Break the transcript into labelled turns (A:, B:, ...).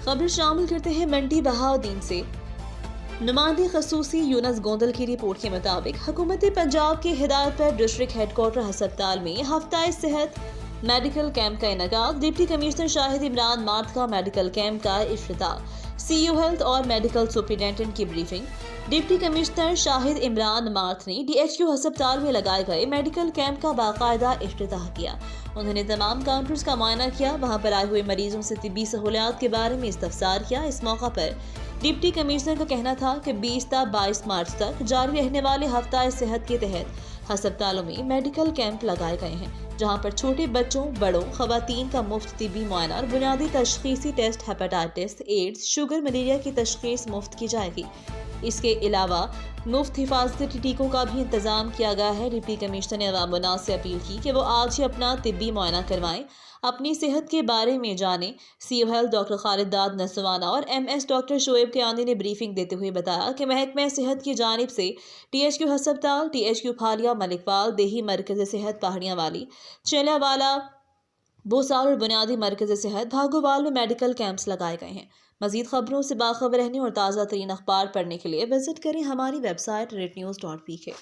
A: खबर शामिल करते हैं मंडी बहाउद्दीन से। नुमाइंदे खसूसी यूनस गोंदल की रिपोर्ट के मुताबिक हुकूमत पंजाब की हिदायत पर डिस्ट्रिक्ट हेडक्वार्टर अस्पताल में हफ्ताए सेहत मेडिकल कैंप का इनेकाद। डिप्टी कमिश्नर शाहिद इमरान मार्थ का मेडिकल कैंप का इफ्तिताह। सीईओ हेल्थ और मेडिकल सुपरिटेंडेंट की briefing. Deputy commissioner Shahid Imran Marth ने डीएचक्यू अस्पताल में लगाए गए मेडिकल कैंप का बाकायदा इफ्तिताह किया। उन्होंने तमाम काउंटर्स का मुआयना किया, वहां पर आए हुए मरीजों से तिब्बी सहूलियात के बारे में इस्तफसार किया। इस मौका पर डिप्टी कमिश्नर का कहना था कि 20 ता 22 मार्च तक जारी रहने वाले हफ्ताए सेहत के तहत अस्पतालों में मेडिकल कैंप लगाए गए हैं, जहां पर छोटे बच्चों, बड़ों, खवातीन का मुफ्त तिब्बी मुआयना और बुनियादी तशखीसी test hepatitis, AIDS, sugar, malaria की तशखीस मुफ्त की जाएगी। इसके अलावा मुफ्त हिफाजती टीकों का भी इंतजाम किया गया है। डिप्टी कमिश्नर ने अवाम उन्नास से अपील की कि वो आज ही अपना तिब्बी मुआयना करवाएं, अपनी सेहत के बारे में जानें। सीईओ हेल्थ डॉक्टर खालिद दाद नसवाना और एमएस डॉक्टर शोएब कियानी ने ब्रीफिंग देते हुए बताया कि महकमा सेहत की जानिब से टीएचक्यू अस्पताल, टीएचक्यू फालिया, मलिकवाल, देही मरकज़ सेहत पहाड़ियाँ वाली, चेलावाला, बोसार और बुनियादी मरकज़ सेहत भागोवाल में मेडिकल कैंप्स लगाए गए हैं। मज़ीद खबरों से बाखबर रहने और ताज़ा तरीन अखबार पढ़ने के लिए विजिट करें हमारी वेबसाइट rednews.pk।